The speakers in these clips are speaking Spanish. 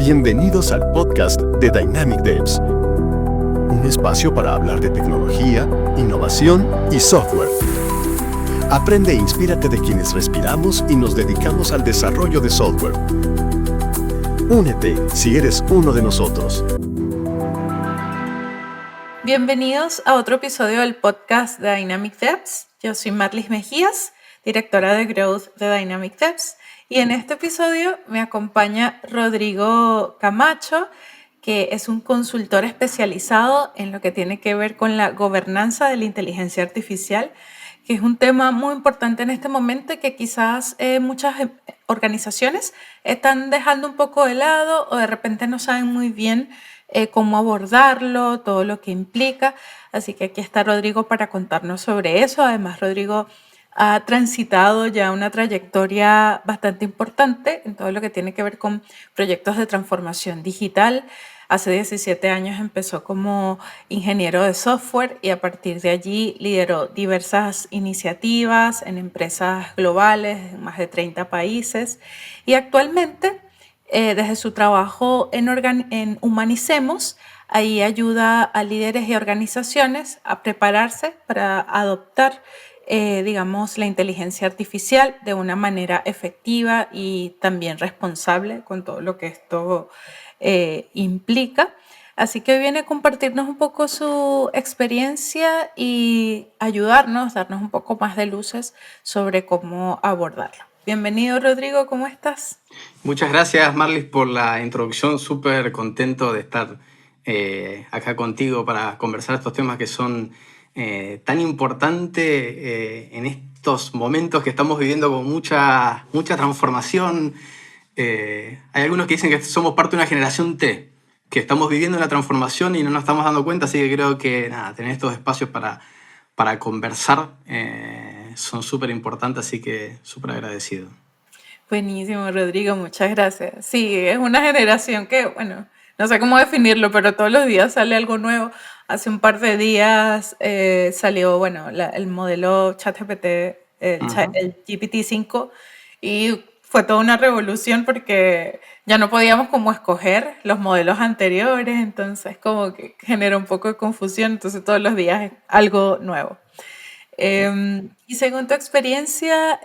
Bienvenidos al podcast de Dynamic Devs, un espacio para hablar de tecnología, innovación y software. Aprende e inspírate de quienes respiramos y nos dedicamos al desarrollo de software. Únete si eres uno de nosotros. Bienvenidos a otro episodio del podcast de Dynamic Devs. Yo soy Marlis Mejías, directora de Growth de Dynamic Devs, y en este episodio me acompaña Rodrigo Camacho, que es un consultor especializado en lo que tiene que ver con la gobernanza de la inteligencia artificial, que es un tema muy importante en este momento y que quizás muchas organizaciones están dejando un poco de lado o de repente no saben muy bien cómo abordarlo, todo lo que implica. Así que aquí está Rodrigo para contarnos sobre eso. Además, Rodrigo ha transitado ya una trayectoria bastante importante en todo lo que tiene que ver con proyectos de transformación digital. Hace 17 años empezó como ingeniero de software y a partir de allí lideró diversas iniciativas en empresas globales en más de 30 países y actualmente desde su trabajo en Humanicemos, ahí ayuda a líderes y organizaciones a prepararse para adoptar, digamos, la inteligencia artificial de una manera efectiva y también responsable con todo lo que esto implica. Así que viene a compartirnos un poco su experiencia y ayudarnos, darnos un poco más de luces sobre cómo abordarlo. Bienvenido, Rodrigo, ¿cómo estás? Muchas gracias, Marlis, por la introducción. Súper contento de estar acá contigo para conversar estos temas que son tan importantes en estos momentos que estamos viviendo con mucha transformación. Hay algunos que dicen que somos parte de una generación T, que estamos viviendo una transformación y no nos estamos dando cuenta, así que creo que tener estos espacios para conversar son súper importantes, así que súper agradecido. Buenísimo, Rodrigo, muchas gracias. Sí, es una generación que, bueno, no sé cómo definirlo, pero todos los días sale algo nuevo. Hace un par de días salió, bueno, el modelo ChatGPT, el GPT-5, y fue toda una revolución porque ya no podíamos como escoger los modelos anteriores, entonces como que genera un poco de confusión, entonces todos los días es algo nuevo. Y según tu experiencia,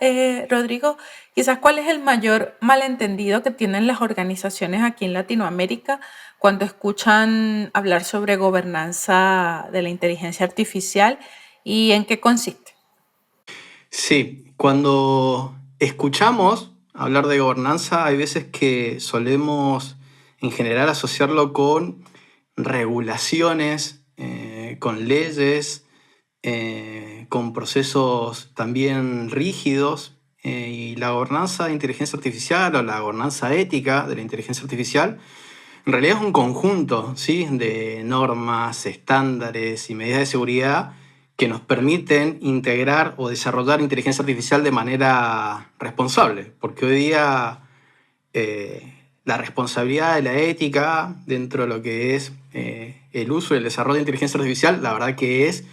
Rodrigo, quizás ¿cuál es el mayor malentendido que tienen las organizaciones aquí en Latinoamérica cuando escuchan hablar sobre gobernanza de la inteligencia artificial y en qué consiste? Sí, cuando escuchamos hablar de gobernanza, hay veces que solemos en general asociarlo con regulaciones, con leyes, con procesos también rígidos, y la gobernanza de inteligencia artificial o la gobernanza ética de la inteligencia artificial en realidad es un conjunto, ¿sí?, de normas, estándares y medidas de seguridad que nos permiten integrar o desarrollar inteligencia artificial de manera responsable, porque hoy día la responsabilidad de la ética dentro de lo que es el uso y el desarrollo de inteligencia artificial, la verdad que es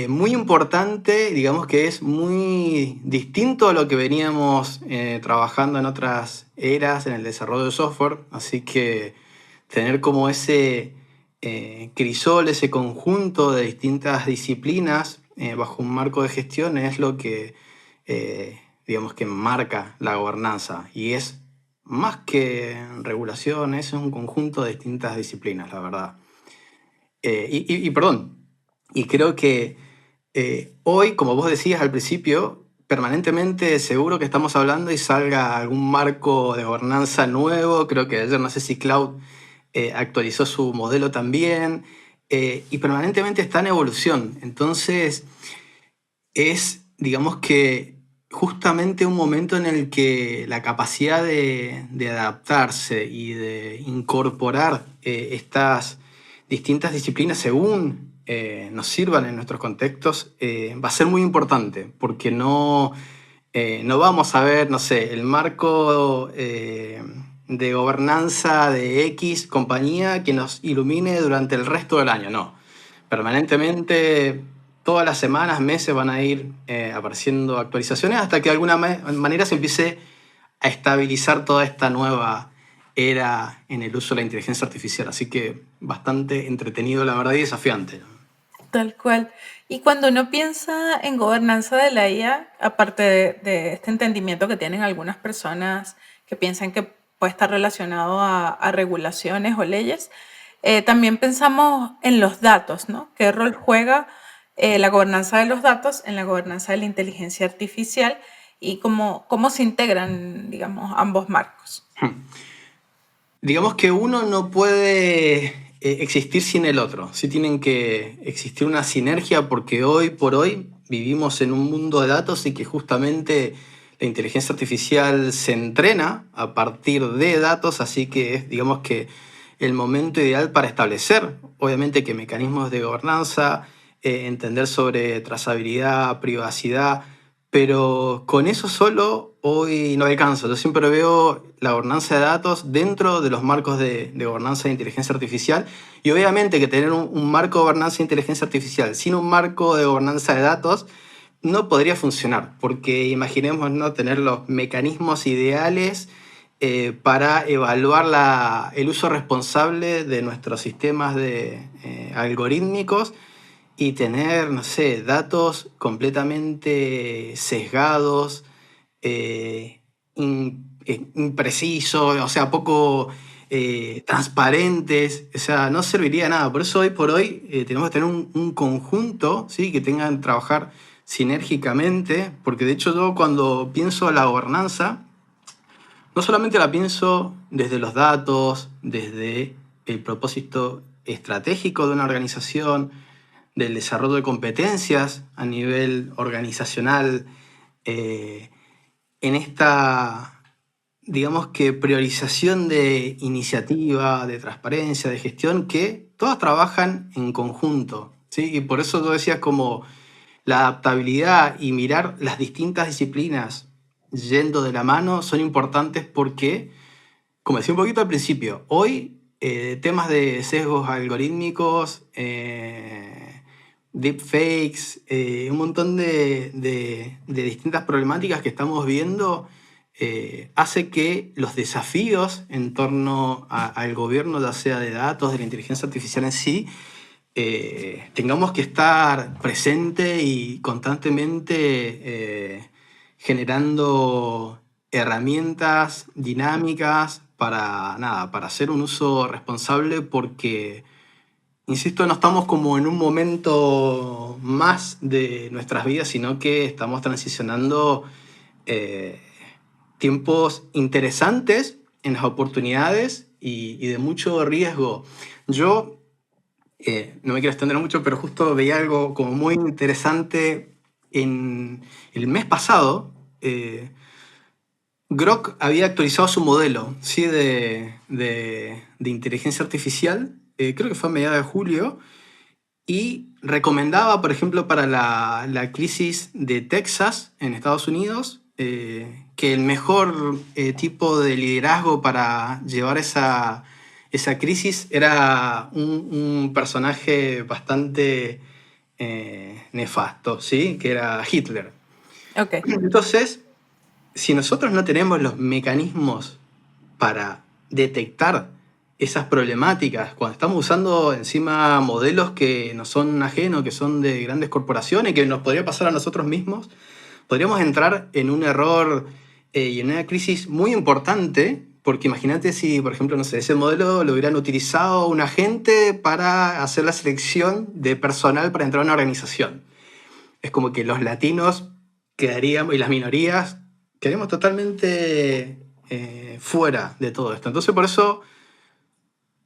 muy importante, digamos que es muy distinto a lo que veníamos trabajando en otras eras en el desarrollo de software, así que tener como ese crisol, ese conjunto de distintas disciplinas bajo un marco de gestión es lo que, digamos que marca la gobernanza, y es más que regulación, es un conjunto de distintas disciplinas, la verdad. Perdón, y creo que hoy, como vos decías al principio, permanentemente seguro que estamos hablando y salga algún marco de gobernanza nuevo. Creo que ayer, no sé si Cloud actualizó su modelo también, y permanentemente está en evolución. Entonces, es, digamos que, justamente un momento en el que la capacidad de adaptarse y de incorporar estas distintas disciplinas según nos sirvan en nuestros contextos va a ser muy importante, porque no vamos a ver, no sé, el marco de gobernanza de X compañía que nos ilumine durante el resto del año, no. Permanentemente, todas las semanas, meses van a ir apareciendo actualizaciones hasta que de alguna manera se empiece a estabilizar toda esta nueva era en el uso de la inteligencia artificial. Así que bastante entretenido, la verdad, y desafiante. Tal cual. Y cuando uno piensa en gobernanza de la IA, aparte de este entendimiento que tienen algunas personas que piensan que puede estar relacionado a regulaciones o leyes, también pensamos en los datos, ¿no? ¿Qué rol juega la gobernanza de los datos en la gobernanza de la inteligencia artificial y cómo se integran, digamos, ambos marcos? Digamos que uno no puede existir sin el otro. Sí tienen que existir una sinergia porque hoy por hoy vivimos en un mundo de datos y que justamente la inteligencia artificial se entrena a partir de datos, así que es, digamos que el momento ideal para establecer, obviamente, que mecanismos de gobernanza, entender sobre trazabilidad, privacidad, pero con eso solo hoy no alcanza. Yo siempre veo la gobernanza de datos dentro de los marcos de gobernanza de inteligencia artificial y obviamente que tener un marco de gobernanza de inteligencia artificial sin un marco de gobernanza de datos no podría funcionar, porque imaginemos no tener los mecanismos ideales para evaluar el uso responsable de nuestros sistemas algorítmicos y tener, no sé, datos completamente sesgados, imprecisos, o sea, poco transparentes, o sea, no serviría de nada. Por eso hoy por hoy tenemos que tener un conjunto, ¿sí? Que tengan que trabajar sinérgicamente, porque de hecho yo cuando pienso la gobernanza, no solamente la pienso desde los datos, desde el propósito estratégico de una organización, del desarrollo de competencias a nivel organizacional, en esta, digamos que, priorización de iniciativa, de transparencia, de gestión, que todas trabajan en conjunto, ¿sí? Y por eso tú decías como la adaptabilidad y mirar las distintas disciplinas yendo de la mano son importantes porque, como decía un poquito al principio, hoy temas de sesgos algorítmicos, deepfakes, un montón de distintas problemáticas que estamos viendo hace que los desafíos en torno al gobierno, ya sea de datos, de la inteligencia artificial en sí, tengamos que estar presente y constantemente generando herramientas dinámicas para hacer un uso responsable porque, insisto, no estamos como en un momento más de nuestras vidas, sino que estamos transicionando eh, tiempos interesantes en las oportunidades y de mucho riesgo. Yo no me quiero extender mucho, pero justo veía algo como muy interesante en el mes pasado. Grok había actualizado su modelo, ¿sí? de inteligencia artificial, creo que fue a mediados de julio, y recomendaba, por ejemplo, para la crisis de Texas en Estados Unidos, que el mejor tipo de liderazgo para llevar esa crisis era un personaje bastante nefasto, ¿sí? Que era Hitler. Ok. Entonces, si nosotros no tenemos los mecanismos para detectar esas problemáticas, cuando estamos usando encima modelos que nos son ajenos, que son de grandes corporaciones, que nos podría pasar a nosotros mismos, podríamos entrar en un error y en una crisis muy importante, porque imagínate si, por ejemplo, no sé, ese modelo lo hubieran utilizado un agente para hacer la selección de personal para entrar a una organización. Es como que los latinos quedaríamos, y las minorías, quedaríamos totalmente fuera de todo esto. Entonces, por eso,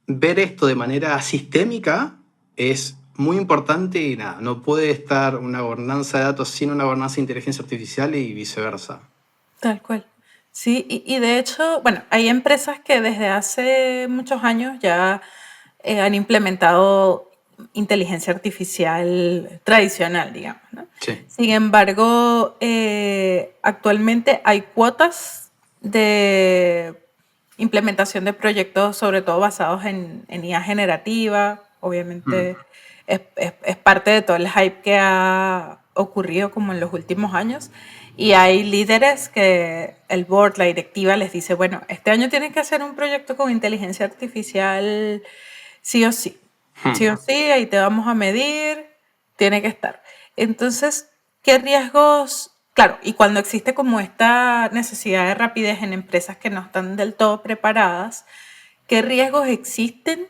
ver esto de manera sistémica es muy importante y nada, no puede estar una gobernanza de datos sin una gobernanza de inteligencia artificial y viceversa. Tal cual. Sí, y de hecho, bueno, hay empresas que desde hace muchos años ya han implementado inteligencia artificial tradicional, digamos, ¿no? Sí. Sin embargo, actualmente hay cuotas de implementación de proyectos, sobre todo basados en IA generativa. Obviamente es parte de todo el hype que ha ocurrido como en los últimos años. Y hay líderes que el board, la directiva, les dice, bueno, este año tienen que hacer un proyecto con inteligencia artificial sí o sí. Sí o sí, ahí te vamos a medir, tiene que estar. Entonces, ¿qué riesgos? Claro, y cuando existe como esta necesidad de rapidez en empresas que no están del todo preparadas, ¿qué riesgos existen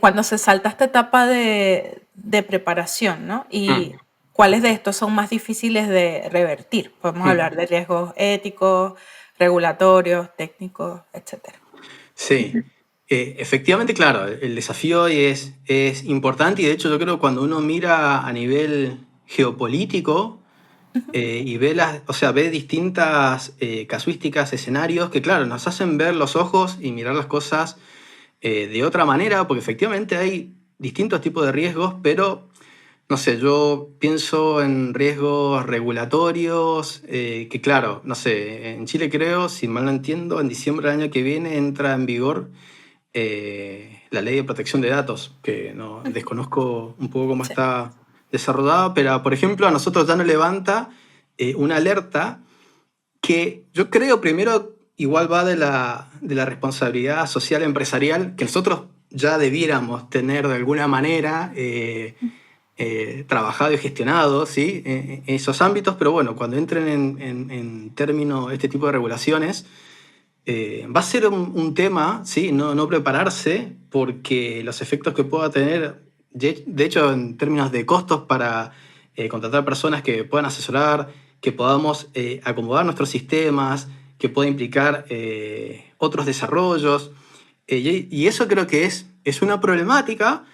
cuando se salta esta etapa de preparación, ¿no? Y cuáles de estos son más difíciles de revertir. Podemos hablar de riesgos éticos, regulatorios, técnicos, etcétera. Sí, efectivamente, claro, el desafío hoy es importante y de hecho yo creo que cuando uno mira a nivel geopolítico y ve o sea, ve distintas casuísticas, escenarios que claro, nos hacen ver los ojos y mirar las cosas de otra manera, porque efectivamente hay distintos tipos de riesgos, pero no sé, yo pienso en riesgos regulatorios, que claro, no sé, en Chile creo, si mal no entiendo, en diciembre del año que viene entra en vigor la ley de protección de datos, que no desconozco un poco cómo Sí. está desarrollada, pero por ejemplo a nosotros ya nos levanta una alerta que yo creo primero igual va de la responsabilidad social empresarial que nosotros ya debiéramos tener de alguna manera trabajado y gestionado, ¿sí? Esos ámbitos, pero bueno, cuando entren en término este tipo de regulaciones, va a ser un tema, ¿sí? No prepararse porque los efectos que pueda tener, de hecho, en términos de costos para contratar personas que puedan asesorar, que podamos acomodar nuestros sistemas, que pueda implicar otros desarrollos. Y eso creo que es una problemática,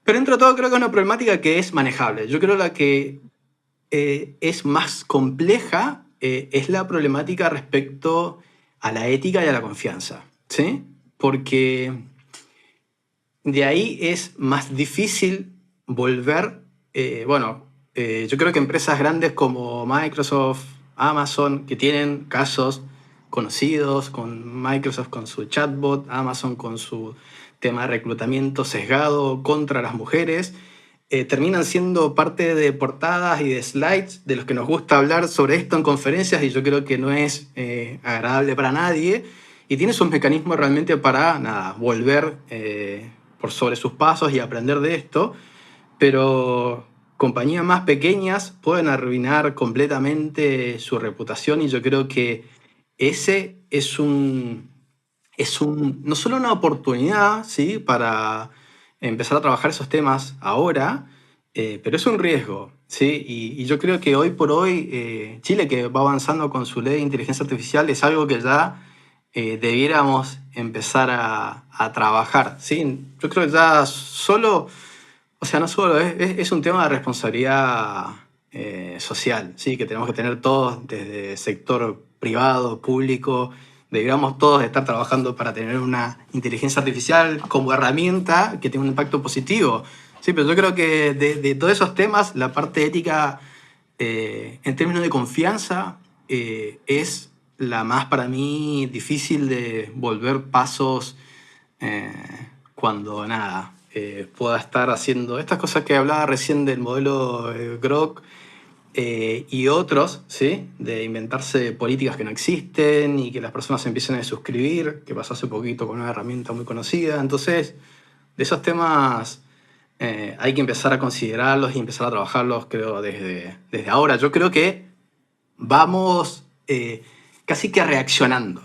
pero dentro de todo creo que es una problemática que es manejable. Yo creo la que es más compleja es la problemática respecto a la ética y a la confianza, ¿sí? Porque de ahí es más difícil volver, yo creo que empresas grandes como Microsoft, Amazon, que tienen casos conocidos, con Microsoft con su chatbot, Amazon con su tema de reclutamiento sesgado contra las mujeres, terminan siendo parte de portadas y de slides de los que nos gusta hablar sobre esto en conferencias y yo creo que no es agradable para nadie y tiene sus mecanismos realmente para nada, volver por sobre sus pasos y aprender de esto, pero compañías más pequeñas pueden arruinar completamente su reputación y yo creo que ese no solo una oportunidad, ¿sí? Para empezar a trabajar esos temas ahora, pero es un riesgo, ¿sí? Y yo creo que hoy por hoy Chile, que va avanzando con su ley de inteligencia artificial, es algo que ya debiéramos empezar a trabajar, ¿sí? Yo creo que ya solo, o sea, no solo, es un tema de responsabilidad social, ¿sí? Que tenemos que tener todos, desde sector privado, público, deberíamos todos estar trabajando para tener una inteligencia artificial como herramienta que tenga un impacto positivo. Sí, pero yo creo que de todos esos temas, la parte ética, en términos de confianza, es la más para mí difícil de volver pasos eh, cuando nada, pueda estar haciendo estas cosas que hablaba recién del modelo Grok y otros, ¿sí? De inventarse políticas que no existen y que las personas empiecen a suscribir, que pasó hace poquito con una herramienta muy conocida. Entonces, de esos temas hay que empezar a considerarlos y empezar a trabajarlos, creo, desde ahora. Yo creo que vamos casi que reaccionando,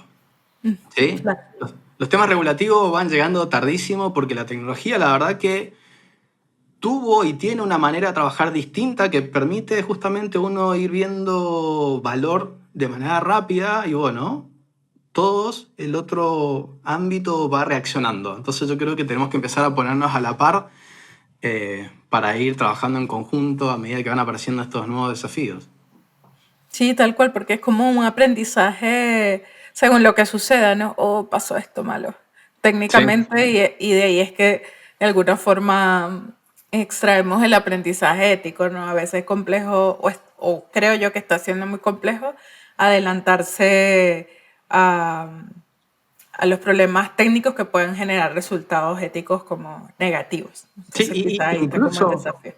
¿sí? Claro. Los temas regulativos van llegando tardísimo porque la tecnología, la verdad que tuvo y tiene una manera de trabajar distinta que permite justamente uno ir viendo valor de manera rápida y bueno, todos el otro ámbito va reaccionando. Entonces yo creo que tenemos que empezar a ponernos a la par para ir trabajando en conjunto a medida que van apareciendo estos nuevos desafíos. Sí, tal cual, porque es como un aprendizaje según lo que suceda, ¿no? O pasó esto malo Sí, técnicamente y de ahí es que de alguna forma extraemos el aprendizaje ético, ¿no? A veces es complejo, o creo yo que está siendo muy complejo, adelantarse a, a los problemas técnicos que pueden generar resultados éticos como negativos. sí Entonces quizá ahí está como el incluso desafío.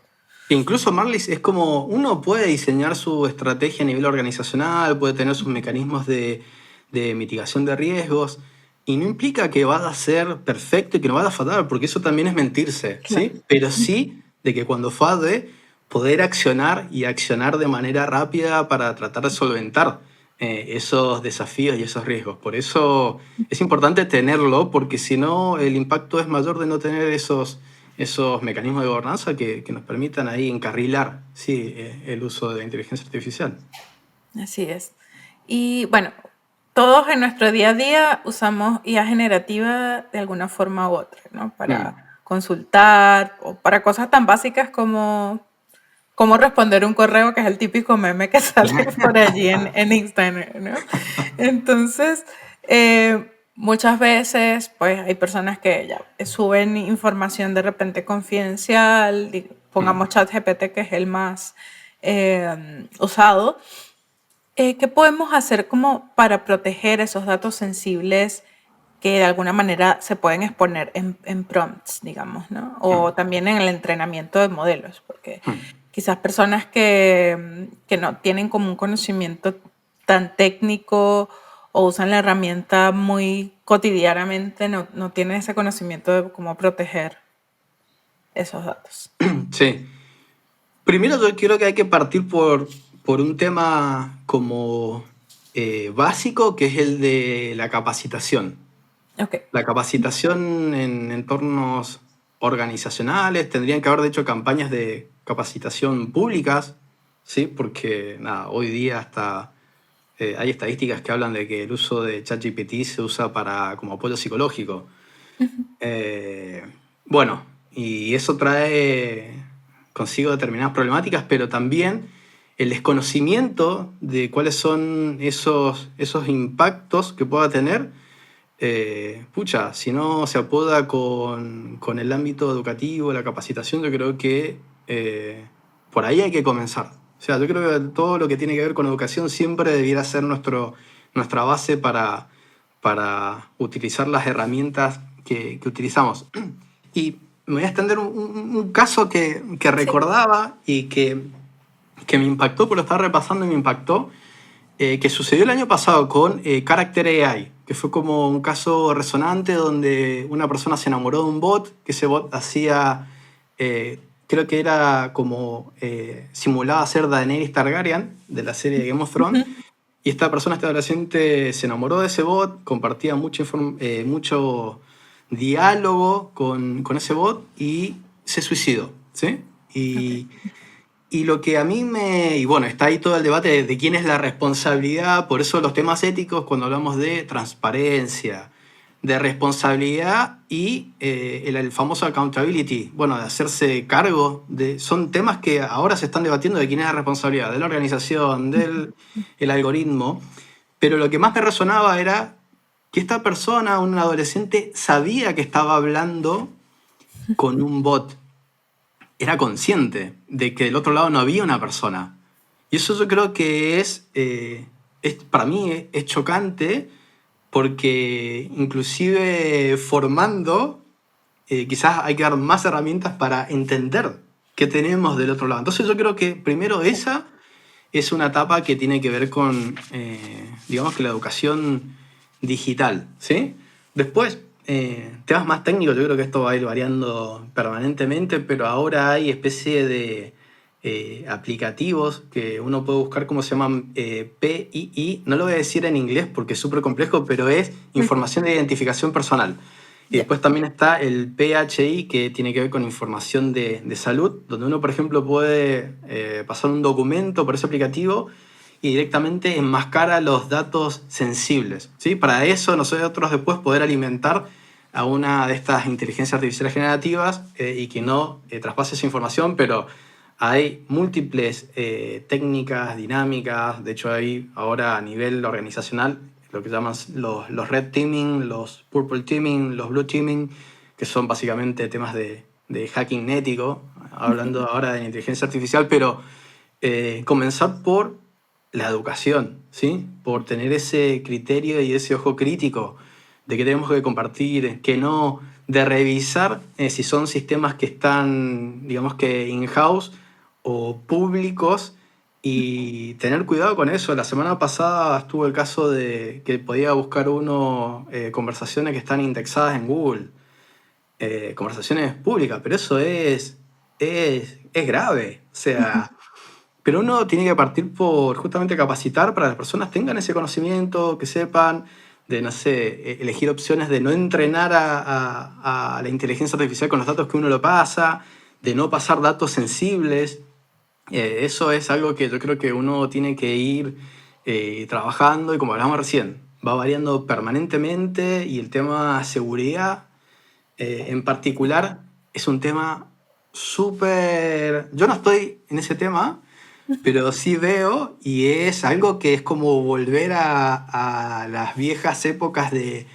Incluso Marlis es como uno puede diseñar su estrategia a nivel organizacional, puede tener sus mecanismos de mitigación de riesgos y no implica que vaya a ser perfecto y que no vaya a fallar, porque eso también es mentirse, Claro. ¿sí? Pero sí de que cuando falle poder accionar y accionar de manera rápida para tratar de solventar esos desafíos y esos riesgos. Por eso es importante tenerlo, porque si no el impacto es mayor de no tener esos mecanismos de gobernanza que nos permitan ahí encarrilar, sí, el uso de la inteligencia artificial. Así es. Y bueno, todos en nuestro día a día usamos IA generativa de alguna forma u otra, ¿no? Para Mm, consultar o para cosas tan básicas como cómo responder un correo, que es el típico meme que sale por allí en Instagram, ¿no? Entonces, muchas veces, pues hay personas que ya suben información de repente confidencial, mm. pongamos ChatGPT, que es el más usado. ¿Qué podemos hacer como para proteger esos datos sensibles que de alguna manera se pueden exponer en prompts, digamos, ¿no? O Mm, también en el entrenamiento de modelos, porque mm. quizás personas que no tienen como un conocimiento tan técnico o usan la herramienta muy cotidianamente, no tienen ese conocimiento de cómo proteger esos datos. Sí. Primero yo creo que hay que partir por un tema como básico, que es el de la capacitación. Ok. La capacitación en entornos organizacionales, tendrían que haber, de hecho, campañas de capacitación públicas, ¿sí? Porque nada, hoy día hasta hay estadísticas que hablan de que el uso de ChatGPT se usa para, como apoyo psicológico. Eh, bueno, y eso trae consigo determinadas problemáticas, pero también el desconocimiento de cuáles son esos impactos que pueda tener. Pucha, si no se apoda con el ámbito educativo, la capacitación, yo creo que por ahí hay que comenzar. O sea, yo creo que todo lo que tiene que ver con educación siempre debiera ser nuestra base para utilizar las herramientas que utilizamos. Y me voy a extender un caso que Sí. recordaba y que me impactó, porque lo estaba repasando y me impactó, que sucedió el año pasado con Character AI, que fue como un caso resonante donde una persona se enamoró de un bot, que ese bot hacía, creo que era como simulaba ser Daenerys Targaryen de la serie de Game of Thrones, y esta persona, este adolescente, se enamoró de ese bot, compartía mucho diálogo con ese bot y se suicidó, ¿sí? Ok. Y lo que a mí y bueno, está ahí todo el debate de quién es la responsabilidad, por eso los temas éticos cuando hablamos de transparencia, de responsabilidad y el famoso accountability, bueno, de hacerse cargo, son temas que ahora se están debatiendo de quién es la responsabilidad, de la organización, del el algoritmo, pero lo que más me resonaba era que esta persona, un adolescente, sabía que estaba hablando con un bot, era consciente de que del otro lado no había una persona. Y eso yo creo que para mí es chocante porque inclusive formando, quizás hay que dar más herramientas para entender qué tenemos del otro lado. Entonces yo creo que primero esa es una etapa que tiene que ver con, digamos que la educación digital, ¿sí? Después, temas más técnicos, yo creo que esto va a ir variando permanentemente, pero ahora hay especie de aplicativos que uno puede buscar, cómo se llaman, PII, no lo voy a decir en inglés porque es súper complejo, pero es Ok. información de identificación personal. Y Ya. después también está el PHI, que tiene que ver con información de salud, donde uno, por ejemplo, puede pasar un documento por ese aplicativo y directamente enmascara los datos sensibles, ¿sí? Para eso nosotros después poder alimentar a una de estas inteligencias artificiales generativas y que no traspase esa información, pero hay múltiples técnicas, dinámicas, de hecho hay ahora a nivel organizacional lo que llaman los red teaming, los purple teaming, los blue teaming, que son básicamente temas de hacking ético, hablando ahora de inteligencia artificial, pero comenzar por la educación, ¿sí? Por tener ese criterio y ese ojo crítico de que tenemos que compartir, que no, de revisar si son sistemas que están, digamos que in-house o públicos y tener cuidado con eso. La semana pasada estuvo el caso de que podía buscar uno conversaciones que están indexadas en Google, conversaciones públicas, pero eso es grave. O sea, pero uno tiene que partir por justamente capacitar para que las personas tengan ese conocimiento, que sepan de, no sé, elegir opciones de no entrenar a la inteligencia artificial con los datos que uno lo pasa, de no pasar datos sensibles. Eso es algo que yo creo que uno tiene que ir trabajando y como hablamos recién, va variando permanentemente y el tema seguridad en particular es un tema súper... Yo no estoy en ese tema, pero sí veo y es algo que es como volver a las viejas épocas de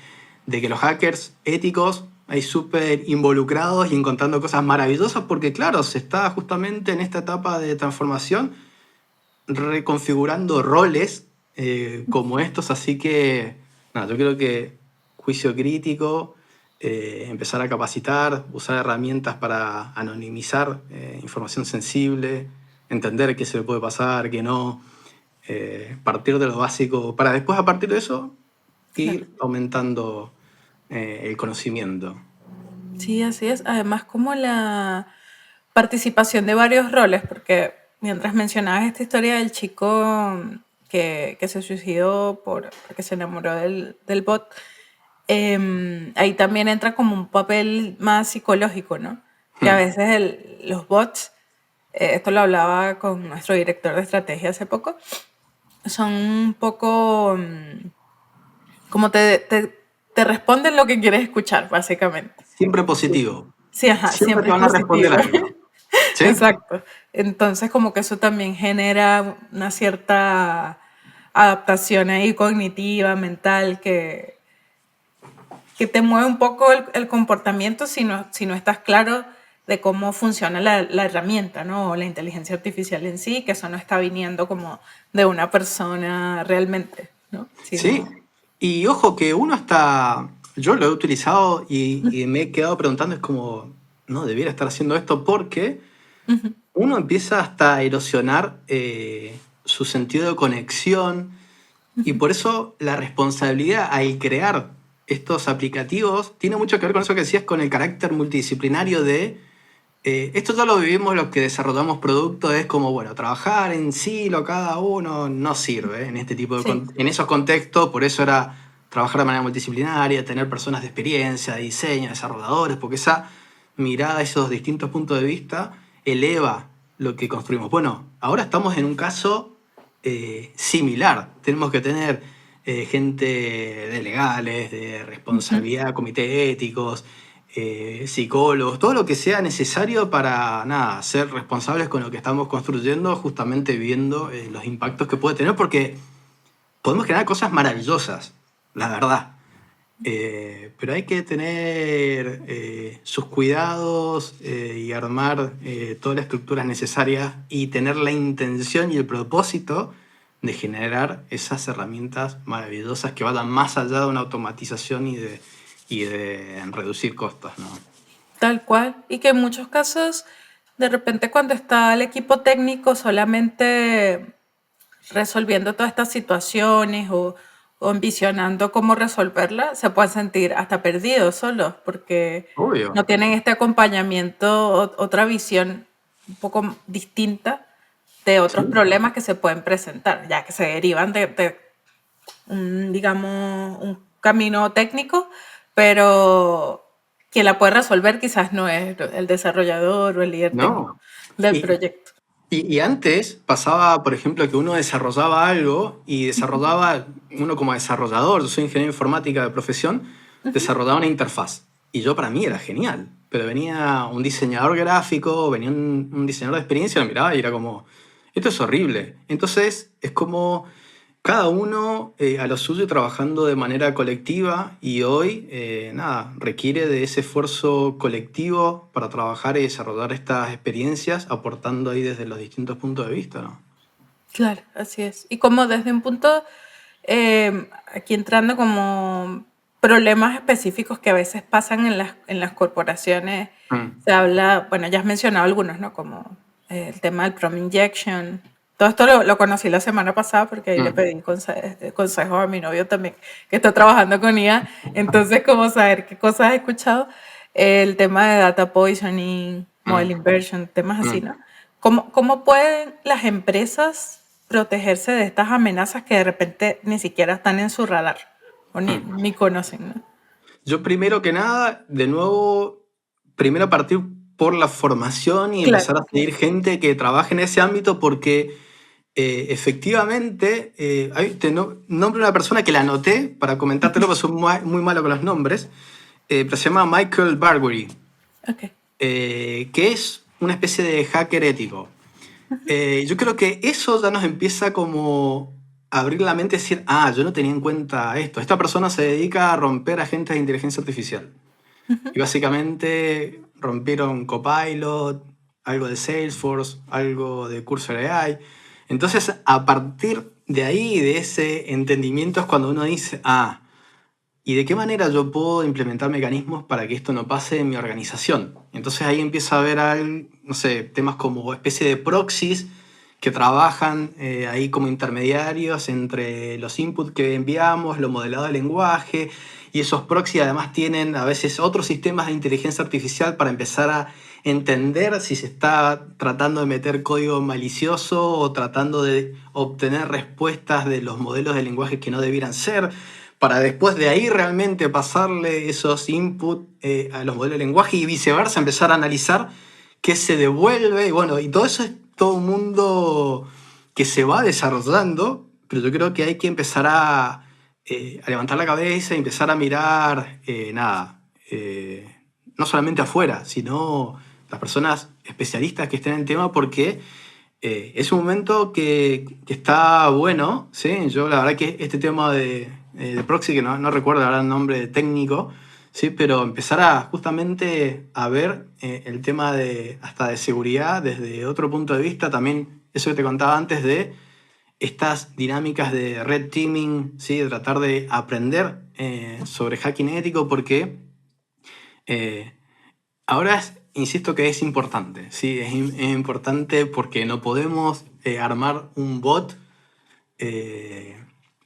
que los hackers éticos hay súper involucrados y encontrando cosas maravillosas porque claro, se está justamente en esta etapa de transformación reconfigurando roles como estos, así que nada, yo creo que juicio crítico, empezar a capacitar, usar herramientas para anonimizar información sensible, entender qué se le puede pasar, qué no, partir de lo básico, para después a partir de eso Claro. ir aumentando el conocimiento. Sí, así es. Además, como la participación de varios roles, porque mientras mencionabas esta historia del chico que se suicidó porque se enamoró del bot, ahí también entra como un papel más psicológico, ¿no? Que a Hmm. veces los bots, esto lo hablaba con nuestro director de estrategia hace poco, son un poco como te responden lo que quieres escuchar, básicamente. Siempre positivo. Sí, ajá, Siempre te siempre es van a responder positivo. algo. ¿Sí? Exacto. Entonces, como que eso también genera una cierta adaptación ahí cognitiva, mental, que te mueve un poco el comportamiento si no estás claro de cómo funciona la herramienta, ¿no? O la inteligencia artificial en sí, que eso no está viniendo como de una persona realmente, ¿no? Sí, Sino... y ojo que uno hasta, yo lo he utilizado y me he quedado preguntando, es como, no, debiera estar haciendo esto porque Ujú, uno empieza hasta a erosionar su sentido de conexión y por eso la responsabilidad al crear estos aplicativos tiene mucho que ver con eso que decías, con el carácter multidisciplinario de esto ya lo vivimos los que desarrollamos productos, es como, bueno, trabajar en silo cada uno no sirve en este tipo de sí, en esos contextos, por eso era trabajar de manera multidisciplinaria, tener personas de experiencia, de diseño, desarrolladores, porque esa mirada, esos distintos puntos de vista, eleva lo que construimos. Bueno, ahora estamos en un caso similar. Tenemos que tener gente de legales, de ujú, responsabilidad, comité éticos, psicólogos, todo lo que sea necesario para nada, ser responsables con lo que estamos construyendo, justamente viendo los impactos que puede tener, porque podemos generar cosas maravillosas, la verdad. Pero hay que tener sus cuidados y armar todas las estructuras necesarias y tener la intención y el propósito de generar esas herramientas maravillosas que vayan más allá de una automatización y de reducir costos, ¿no? tal cual. Y que en muchos casos, de repente cuando está el equipo técnico solamente resolviendo todas estas situaciones o envisionando cómo resolverlas, se pueden sentir hasta perdidos solos porque Obvio. no tienen este acompañamiento, otra visión un poco distinta de otros Sí. problemas que se pueden presentar, ya que se derivan de digamos, un camino técnico, pero quien la puede resolver quizás no es el desarrollador o el líder técnico No. del Y, proyecto. y antes pasaba, por ejemplo, que uno desarrollaba algo y desarrollaba, uno como desarrollador, yo soy ingeniero informática de profesión, desarrollaba una interfaz. Y yo para mí era genial, pero venía un diseñador gráfico, venía un diseñador de experiencia, lo miraba y era como, esto es horrible. Entonces es como cada uno a lo suyo trabajando de manera colectiva y hoy, nada, requiere de ese esfuerzo colectivo para trabajar y desarrollar estas experiencias, aportando ahí desde los distintos puntos de vista, ¿no? Claro, así es. Y como desde un punto, aquí entrando como problemas específicos que a veces pasan en las corporaciones, Mm. se habla, bueno, ya has mencionado algunos, ¿no? Como el tema del Prom Injection. Todo esto lo conocí la semana pasada porque ahí le pedí consejos a mi novio también, que está trabajando con IA. Entonces, como saber qué cosas he escuchado. El tema de data poisoning, model inversion, temas así, ¿no? ¿Cómo pueden las empresas protegerse de estas amenazas que de repente ni siquiera están en su radar o ni conocen, ¿no? Yo primero que nada, de nuevo, primero partir por la formación y Claro. empezar a seguir gente que trabaje en ese ámbito porque efectivamente, nombro una persona que la anoté para comentártelo, porque soy muy malo con los nombres, pero se llama Michael Barbury, Ok. que es una especie de hacker ético. Yo creo que eso ya nos empieza como a abrir la mente y decir, yo no tenía en cuenta esto. Esta persona se dedica a romper agentes de inteligencia artificial. Y básicamente rompieron Copilot, algo de Salesforce, algo de Cursor AI. Entonces, a partir de ahí, de ese entendimiento, es cuando uno dice, ¿y de qué manera yo puedo implementar mecanismos para que esto no pase en mi organización? Entonces ahí empieza a haber, no sé, temas como especie de proxies que trabajan ahí como intermediarios entre los inputs que enviamos, lo modelado de lenguaje, y esos proxies además tienen a veces otros sistemas de inteligencia artificial para empezar a entender si se está tratando de meter código malicioso o tratando de obtener respuestas de los modelos de lenguaje que no debieran ser, para después de ahí realmente pasarle esos inputs a los modelos de lenguaje y viceversa, empezar a analizar qué se devuelve. Y bueno, y todo eso es todo un mundo que se va desarrollando, pero yo creo que hay que empezar a levantar la cabeza y empezar a mirar, no solamente afuera, sino las personas especialistas que estén en el tema, porque es un momento que está bueno, ¿sí? Yo la verdad que este tema de proxy, que no recuerdo ahora el nombre técnico, ¿sí? Pero empezar a justamente a ver el tema hasta de seguridad desde otro punto de vista, también eso que te contaba antes de estas dinámicas de red teaming, ¿sí? De tratar de aprender sobre hacking ético, porque ahora insisto que es importante, ¿sí? Es importante porque no podemos armar un bot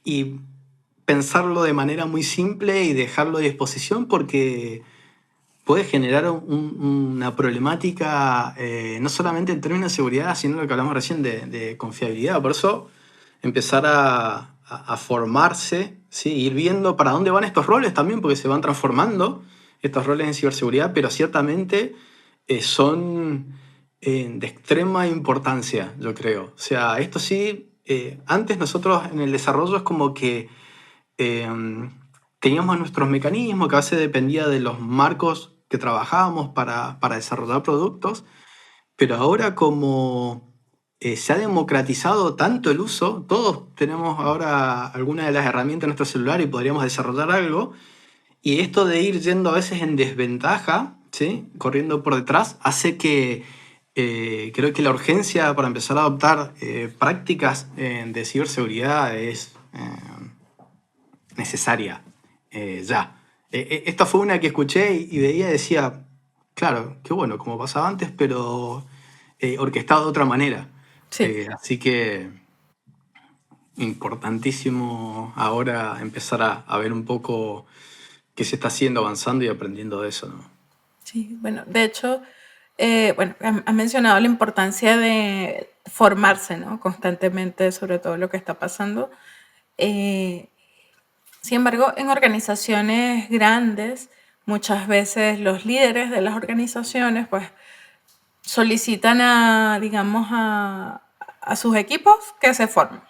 y pensarlo de manera muy simple y dejarlo a disposición, porque puede generar una problemática no solamente en términos de seguridad, sino lo que hablamos recién de confiabilidad. Por eso empezar a formarse, ¿sí? Ir viendo para dónde van estos roles también, porque se van transformando estos roles en ciberseguridad, pero ciertamente son de extrema importancia, yo creo. O sea, esto sí, antes nosotros en el desarrollo es como que teníamos nuestros mecanismos, que a veces dependía de los marcos que trabajábamos para desarrollar productos, pero ahora como se ha democratizado tanto el uso, todos tenemos ahora alguna de las herramientas en nuestro celular y podríamos desarrollar algo, y esto de ir yendo a veces en desventaja, ¿sí? Corriendo por detrás, hace que creo que la urgencia para empezar a adoptar prácticas de ciberseguridad es necesaria ya. Esta fue una que escuché y veía y decía, claro, qué bueno, como pasaba antes, pero orquestado de otra manera. Sí. Así que importantísimo ahora empezar a ver un poco qué se está haciendo, avanzando y aprendiendo de eso, ¿no? Sí, bueno, de hecho, has mencionado la importancia de formarse, ¿no? Constantemente sobre todo lo que está pasando. Sin embargo, en organizaciones grandes, muchas veces los líderes de las organizaciones, pues, solicitan digamos, a sus equipos que se formen,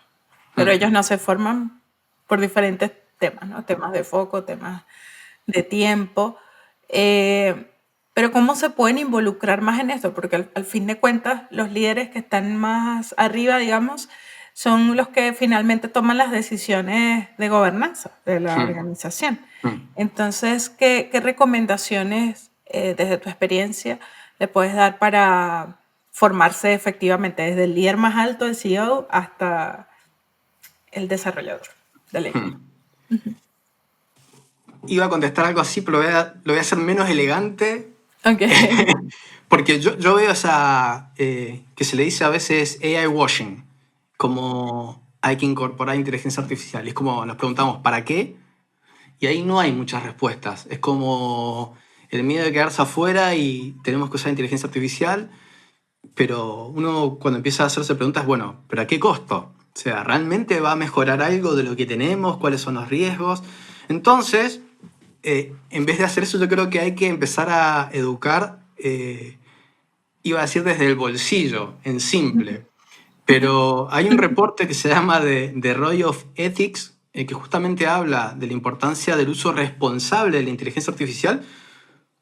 pero ellos no se forman por diferentes temas, ¿no? Temas de foco, temas de tiempo. Pero ¿cómo se pueden involucrar más en esto? Porque al fin de cuentas, los líderes que están más arriba, digamos, son los que finalmente toman las decisiones de gobernanza de la organización. Entonces, ¿qué recomendaciones desde tu experiencia le puedes dar para formarse efectivamente desde el líder más alto, el CEO, hasta el desarrollador del equipo? Iba a contestar algo así, pero lo voy a hacer menos elegante. Ok. Porque yo veo esa, que se le dice a veces AI washing, como hay que incorporar inteligencia artificial. Y es como nos preguntamos, ¿para qué? Y ahí no hay muchas respuestas. Es como el miedo de quedarse afuera y tenemos que usar inteligencia artificial, pero uno cuando empieza a hacerse preguntas, bueno, ¿pero a qué costo? O sea, ¿realmente va a mejorar algo de lo que tenemos? ¿Cuáles son los riesgos? Entonces, en vez de hacer eso, yo creo que hay que empezar a educar, iba a decir desde el bolsillo, en simple. Pero hay un reporte que se llama The Roy of Ethics, que justamente habla de la importancia del uso responsable de la inteligencia artificial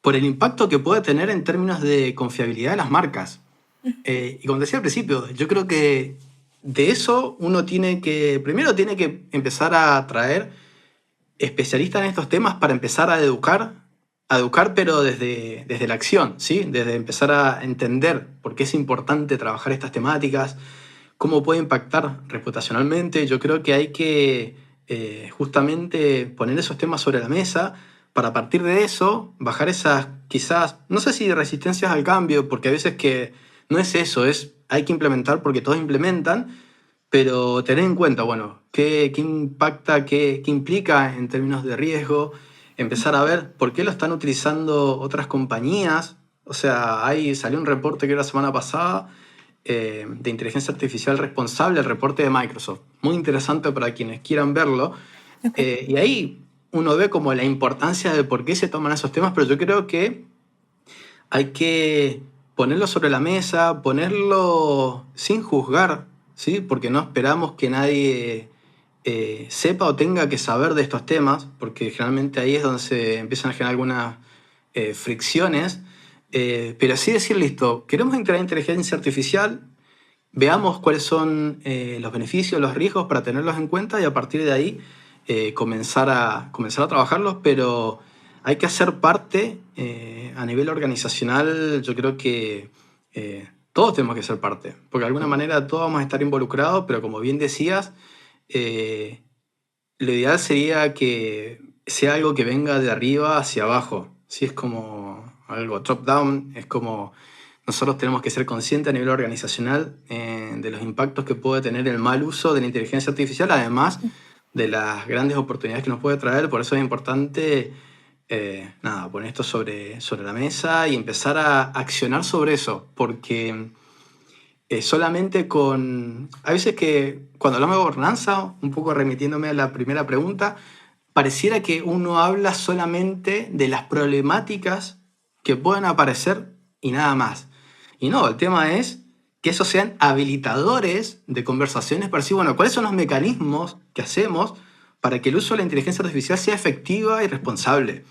por el impacto que puede tener en términos de confiabilidad de las marcas. Y como decía al principio, yo creo que de eso uno primero tiene que empezar a traer especialistas en estos temas para empezar a educar pero desde la acción, ¿sí? Desde empezar a entender por qué es importante trabajar estas temáticas, cómo puede impactar reputacionalmente. Yo creo que hay que justamente poner esos temas sobre la mesa para a partir de eso bajar esas quizás, no sé si resistencias al cambio, porque a veces que no es eso, hay que implementar porque todos implementan, pero tener en cuenta, bueno, qué impacta, qué implica en términos de riesgo, empezar a ver por qué lo están utilizando otras compañías. O sea, ahí salió un reporte que era la semana pasada de inteligencia artificial responsable, el reporte de Microsoft. Muy interesante para quienes quieran verlo. Okay. Y ahí uno ve como la importancia de por qué se toman esos temas, pero yo creo que hay que ponerlo sobre la mesa, ponerlo sin juzgar, ¿sí? Porque no esperamos que nadie sepa o tenga que saber de estos temas, porque generalmente ahí es donde se empiezan a generar algunas fricciones. Pero sí decir, listo, queremos integrar inteligencia artificial, veamos cuáles son los beneficios, los riesgos para tenerlos en cuenta y a partir de ahí comenzar a trabajarlos, pero hay que hacer parte a nivel organizacional. Yo creo que todos tenemos que ser parte, porque de alguna manera todos vamos a estar involucrados, pero como bien decías, eh, lo ideal sería que sea algo que venga de arriba hacia abajo. Si es como algo top-down, es como nosotros tenemos que ser conscientes a nivel organizacional de los impactos que puede tener el mal uso de la inteligencia artificial, además de las grandes oportunidades que nos puede traer. Por eso es importante poner esto sobre la mesa y empezar a accionar sobre eso, porque solamente con... A veces que cuando hablamos de gobernanza, un poco remitiéndome a la primera pregunta, pareciera que uno habla solamente de las problemáticas que pueden aparecer y nada más. Y no, el tema es que esos sean habilitadores de conversaciones para decir, bueno, ¿cuáles son los mecanismos que hacemos para que el uso de la inteligencia artificial sea efectiva y responsable?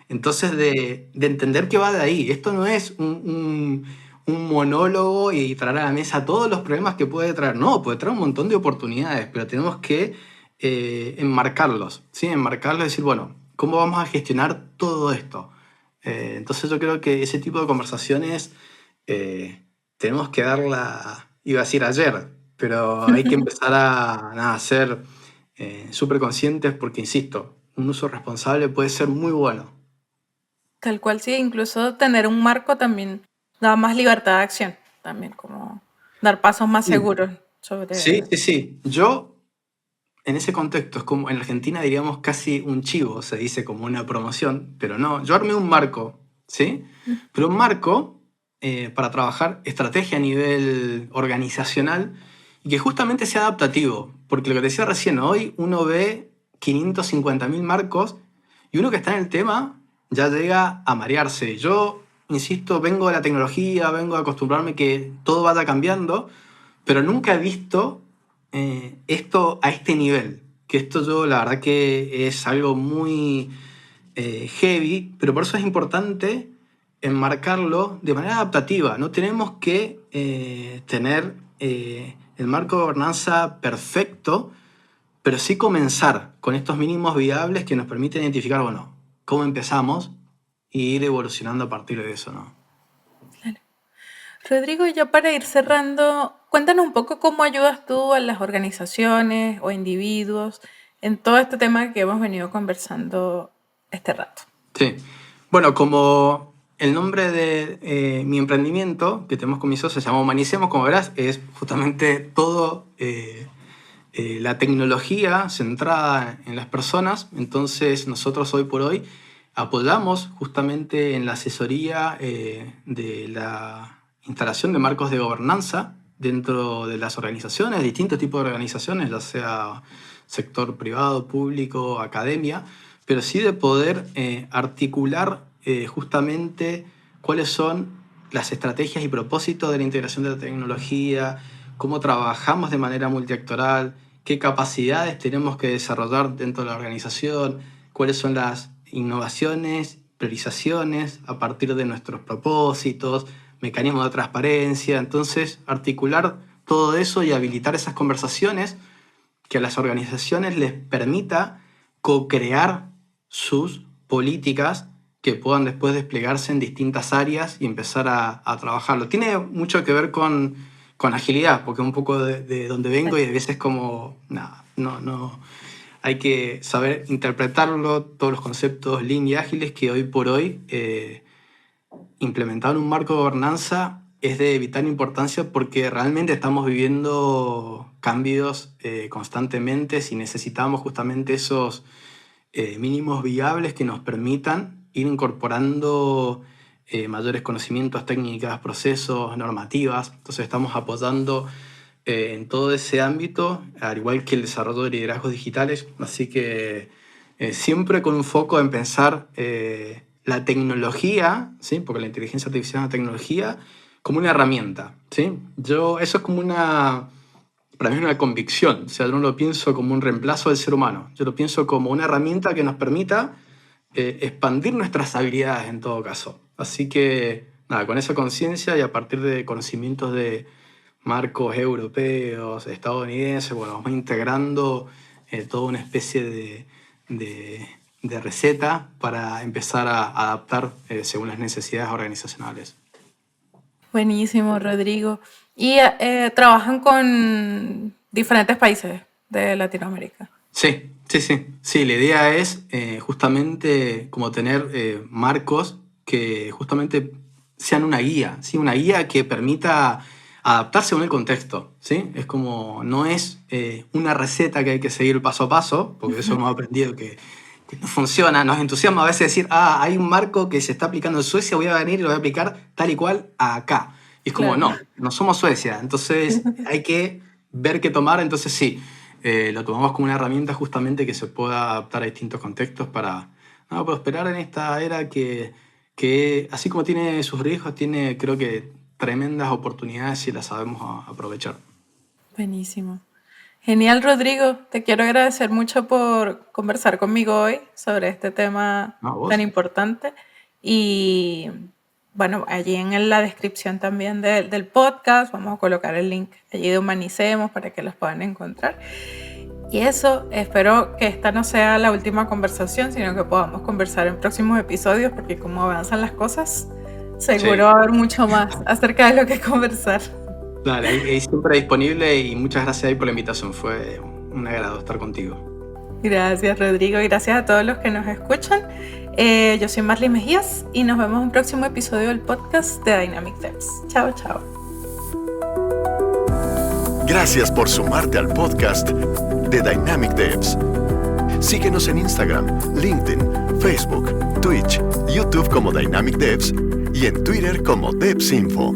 Entonces, de entender que va de ahí. Esto no es un monólogo y traer a la mesa todos los problemas que puede traer. No, puede traer un montón de oportunidades, pero tenemos que enmarcarlos, ¿sí? Enmarcarlos y decir, bueno, ¿cómo vamos a gestionar todo esto? Entonces yo creo que ese tipo de conversaciones tenemos que darla, iba a decir ayer, pero hay que empezar a ser súper conscientes porque, insisto, un uso responsable puede ser muy bueno. Tal cual, sí, incluso tener un marco también da más libertad de acción, también como dar pasos más Sí, seguros sí, sobre... sí, sí. Yo, en ese contexto, es como en Argentina diríamos casi un chivo, se dice como una promoción, pero no, yo armé un marco, ¿sí? Pero un marco para trabajar estrategia a nivel organizacional y que justamente sea adaptativo, porque lo que te decía recién, hoy uno ve 550.000 marcos y uno que está en el tema ya llega a marearse. Yo, insisto, vengo de la tecnología, vengo a acostumbrarme que todo vaya cambiando, pero nunca he visto esto a este nivel. Que esto yo, la verdad que es algo muy heavy, pero por eso es importante enmarcarlo de manera adaptativa. No tenemos que tener el marco de gobernanza perfecto, pero sí comenzar con estos mínimos viables que nos permiten identificar, bueno, cómo empezamos y ir evolucionando a partir de eso, ¿no? Rodrigo, ya para ir cerrando, cuéntanos un poco cómo ayudas tú a las organizaciones o individuos en todo este tema que hemos venido conversando este rato. Sí. Bueno, como el nombre de mi emprendimiento que tenemos con mi socio se llama Humanicemos, como verás, es justamente todo la tecnología centrada en las personas. Entonces nosotros hoy por hoy apoyamos justamente en la asesoría de la instalación de marcos de gobernanza dentro de las organizaciones, distintos tipos de organizaciones, ya sea sector privado, público, academia, pero sí de poder articular justamente cuáles son las estrategias y propósitos de la integración de la tecnología, cómo trabajamos de manera multiactoral, qué capacidades tenemos que desarrollar dentro de la organización, cuáles son las innovaciones, priorizaciones a partir de nuestros propósitos, mecanismos de transparencia. Entonces, articular todo eso y habilitar esas conversaciones que a las organizaciones les permita co-crear sus políticas que puedan después desplegarse en distintas áreas y empezar a trabajarlo. Tiene mucho que ver con agilidad, porque un poco de donde vengo y a veces como, no, hay que saber interpretarlo, todos los conceptos lean y ágiles que hoy por hoy implementar un marco de gobernanza es de vital importancia porque realmente estamos viviendo cambios constantemente y necesitamos justamente esos mínimos viables que nos permitan ir incorporando mayores conocimientos, técnicas, procesos, normativas. Entonces estamos apoyando en todo ese ámbito, al igual que el desarrollo de liderazgos digitales. Así que siempre con un foco en pensar la tecnología, ¿sí? Porque la inteligencia artificial es una tecnología, como una herramienta, ¿sí? Eso es como para mí es una convicción. O sea, yo no lo pienso como un reemplazo del ser humano. Yo lo pienso como una herramienta que nos permita expandir nuestras habilidades en todo caso. Así que, con esa conciencia y a partir de conocimientos de marcos europeos, estadounidenses, bueno, vamos integrando toda una especie de receta para empezar a adaptar según las necesidades organizacionales. Buenísimo, Rodrigo. ¿Y trabajan con diferentes países de Latinoamérica? Sí, la idea es justamente como tener marcos que justamente sean una guía, ¿sí? Una guía que permita adaptarse según el contexto, ¿sí? Es como, no es una receta que hay que seguir paso a paso, porque eso hemos aprendido que no funciona. Nos entusiasma a veces decir, hay un marco que se está aplicando en Suecia, voy a venir y lo voy a aplicar tal y cual acá. Y es como, Claro. no somos Suecia, entonces hay que ver qué tomar. Entonces sí, lo tomamos como una herramienta justamente que se pueda adaptar a distintos contextos para prosperar en esta era que así como tiene sus riesgos, tiene creo que tremendas oportunidades si las sabemos aprovechar. Buenísimo. Genial, Rodrigo. Te quiero agradecer mucho por conversar conmigo hoy sobre este tema ¿Vos? tan importante. Y bueno, allí en la descripción también del podcast vamos a colocar el link allí de Humanicemos para que los puedan encontrar. Y eso, espero que esta no sea la última conversación, sino que podamos conversar en próximos episodios, porque como avanzan las cosas, seguro va a haber mucho más acerca de lo que conversar. Dale, ahí siempre disponible y muchas gracias ahí por la invitación. Fue un agrado estar contigo. Gracias, Rodrigo, y gracias a todos los que nos escuchan. Yo soy Marley Mejías y nos vemos en un próximo episodio del podcast de Dynamic Devs. Chao, chao. Gracias por sumarte al podcast de Dynamic Devs. Síguenos en Instagram, LinkedIn, Facebook, Twitch, YouTube como Dynamic Devs y en Twitter como DevsInfo.